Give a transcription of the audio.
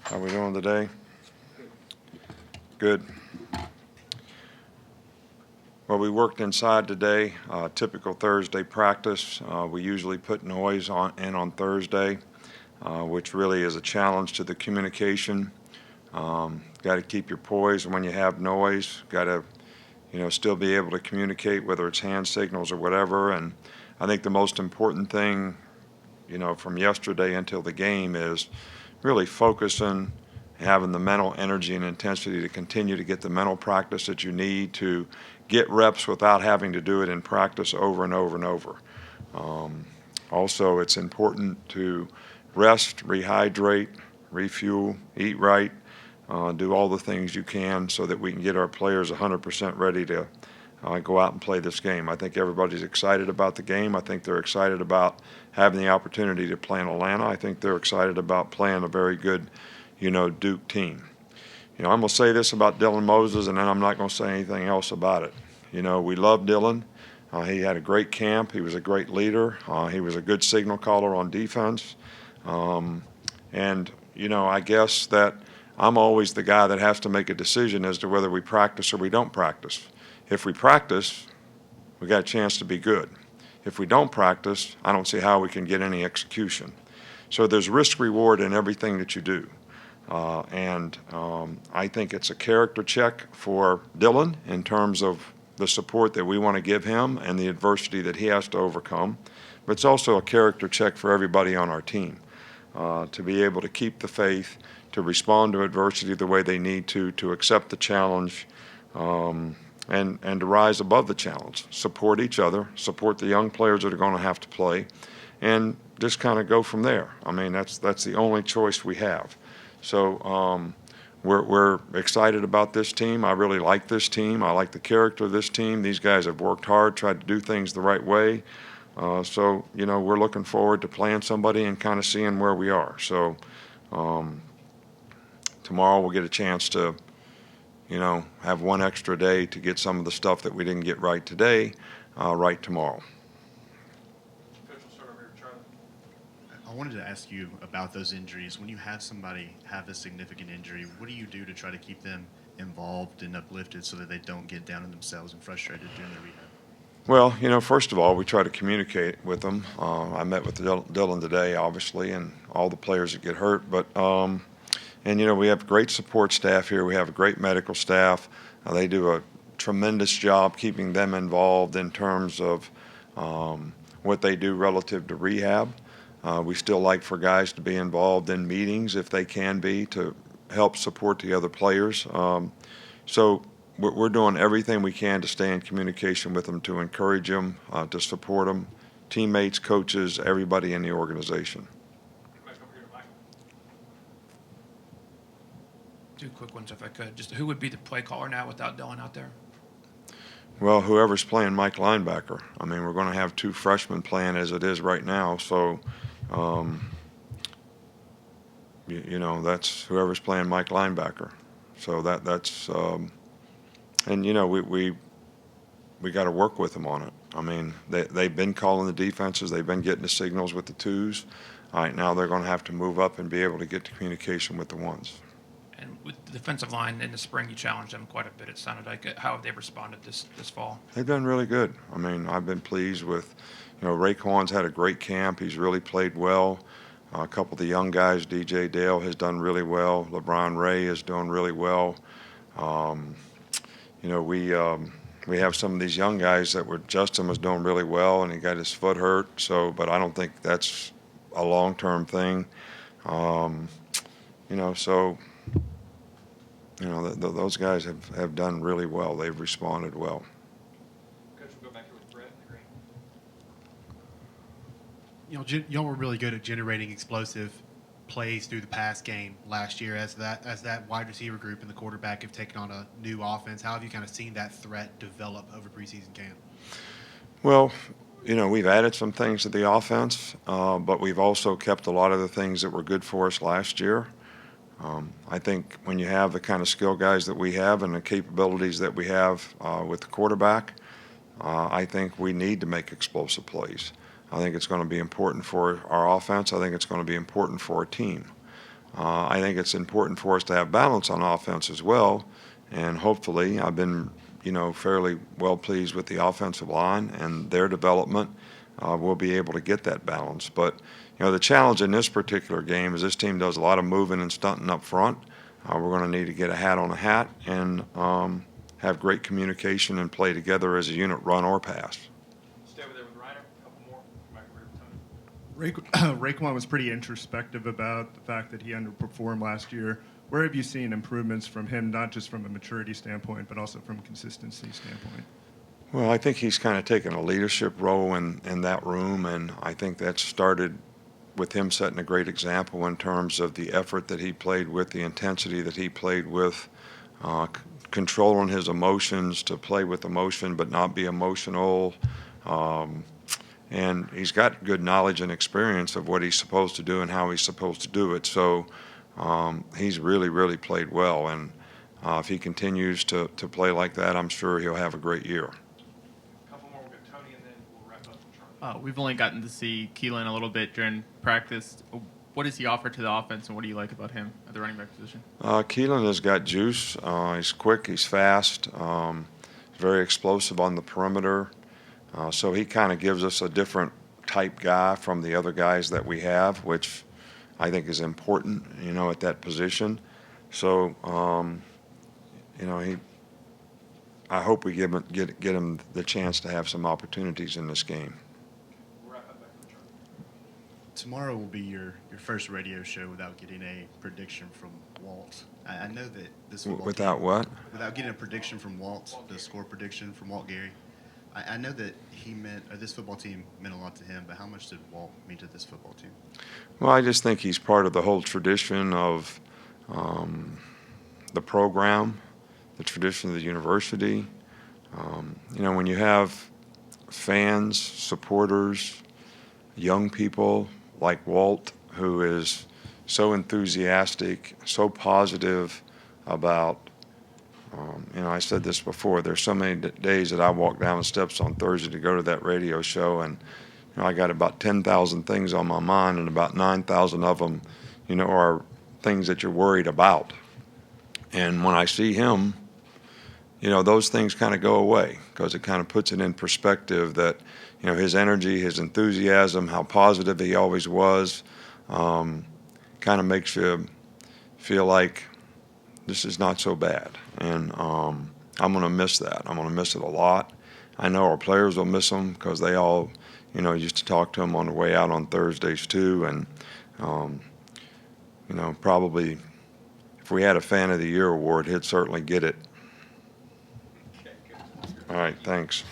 How we doing today? Good. Well, we worked inside today, typical Thursday practice. We usually put noise on Thursday, which really is a challenge to the communication. Got to keep your poise when you have noise. Got to, still be able to communicate, whether it's hand signals or whatever. And I think the most important thing, from yesterday until the game is really focusing, having the mental energy and intensity to continue to get the mental practice that you need to get reps without having to do it in practice over and over and over. Also, it's important to rest, rehydrate, refuel, eat right, do all the things you can so that we can get our players 100% ready to go out and play this game. I think everybody's excited about the game. I think they're excited about having the opportunity to play in Atlanta. I think they're excited about playing a very good, Duke team. I'm going to say this about Dylan Moses, and then I'm not going to say anything else about it. We love Dylan. He had a great camp. He was a great leader. He was a good signal caller on defense. And, I guess that I'm always the guy that has to make a decision as to whether we practice or we don't practice. If we practice, we got a chance to be good. If we don't practice, I don't see how we can get any execution. So there's risk-reward in everything that you do. And I think it's a character check for Dylan in terms of the support that we want to give him and the adversity that he has to overcome. But it's also a character check for everybody on our team to be able to keep the faith, to respond to adversity the way they need to accept the challenge, and to rise above the challenge, support each other, support the young players that are going to have to play, and just kind of go from there. I mean, that's the only choice we have. So we're excited about this team. I really like this team. I like the character of this team. These guys have worked hard, tried to do things the right way. So we're looking forward to playing somebody and kind of seeing where we are. So tomorrow we'll get a chance to, have one extra day to get some of the stuff that we didn't get right today, right tomorrow. I wanted to ask you about those injuries. When you have somebody have a significant injury, what do you do to try to keep them involved and uplifted so that they don't get down on themselves and frustrated during the rehab? Well, first of all, we try to communicate with them. I met with Dylan today, obviously, and all the players that get hurt. But we have great support staff here. We have a great medical staff. They do a tremendous job keeping them involved in terms of what they do relative to rehab. We still like for guys to be involved in meetings if they can be to help support the other players. So we're doing everything we can to stay in communication with them, to encourage them, to support them, teammates, coaches, everybody in the organization. Two quick ones, if I could. Just who would be the play caller now without Dylan out there? Well, whoever's playing Mike linebacker. I mean, we're going to have two freshmen playing as it is right now, so that's whoever's playing Mike linebacker. So that's and we got to work with them on it. I mean, they've been calling the defenses, they've been getting the signals with the twos. All right, now they're going to have to move up and be able to get to communication with the ones. And with the defensive line in the spring, you challenged them quite a bit, it sounded like. How have they responded this fall? They've done really good. I mean, I've been pleased with, Raekwon's had a great camp. He's really played well. A couple of the young guys, DJ Dale has done really well. LeBron Ray is doing really well. We have some of these young guys that Justin was doing really well, and he got his foot hurt. So, but I don't think that's a long-term thing. Those guys have done really well. They've responded well. Coach, we'll go back here with Brett in the green. Y'all were really good at generating explosive plays through the pass game last year as that wide receiver group and the quarterback have taken on a new offense. How have you kind of seen that threat develop over preseason camp? Well, we've added some things to the offense, but we've also kept a lot of the things that were good for us last year. I think when you have the kind of skill guys that we have and the capabilities that we have with the quarterback, I think we need to make explosive plays. I think it's going to be important for our offense. I think it's going to be important for our team. I think it's important for us to have balance on offense as well, and hopefully I've been, fairly well pleased with the offensive line and their development. We'll be able to get that balance. But, the challenge in this particular game is this team does a lot of moving and stunting up front. We're going to need to get a hat on a hat and have great communication and play together as a unit, run or pass. Stay over there with Reiner. A couple more. Come back over here with Tony. Raekwon was pretty introspective about the fact that he underperformed last year. Where have you seen improvements from him, not just from a maturity standpoint, but also from a consistency standpoint? Well, I think he's kind of taken a leadership role in that room, and I think that started with him setting a great example in terms of the effort that he played with, the intensity that he played with, controlling his emotions, to play with emotion but not be emotional. And he's got good knowledge and experience of what he's supposed to do and how he's supposed to do it. So he's really, really played well. And if he continues to play like that, I'm sure he'll have a great year. A couple more. We'll get Tony, and then we'll wrap up with Charlie. We've only gotten to see Keelan a little bit during practice. What does he offer to the offense, and what do you like about him at the running back position? Keelan has got juice. He's quick. He's fast. Very explosive on the perimeter. So he kind of gives us a different type guy from the other guys that we have, which I think is important, at that position. So, I hope we get him the chance to have some opportunities in this game. We'll wrap up back with Charlie. Tomorrow will be your first radio show without getting a prediction from Walt. I know that this football Without team, what? without getting a prediction from Walt, the score prediction from Walt Gary. I know that this football team meant a lot to him, but how much did Walt mean to this football team? Well, I just think he's part of the whole tradition of the program, the tradition of the university. When you have fans, supporters, young people like Walt, who is so enthusiastic, so positive about, I said this before, there's so many days that I walk down the steps on Thursday to go to that radio show, and I got about 10,000 things on my mind, and about 9,000 of them, are things that you're worried about. And when I see him, those things kind of go away, because it kind of puts it in perspective that, his energy, his enthusiasm, how positive he always was, kind of makes you feel like this is not so bad. And I'm going to miss that. I'm going to miss it a lot. I know our players will miss him, because they all, used to talk to him on the way out on Thursdays too. And, probably if we had a Fan of the Year award, he'd certainly get it. Okay, good. All right, thanks.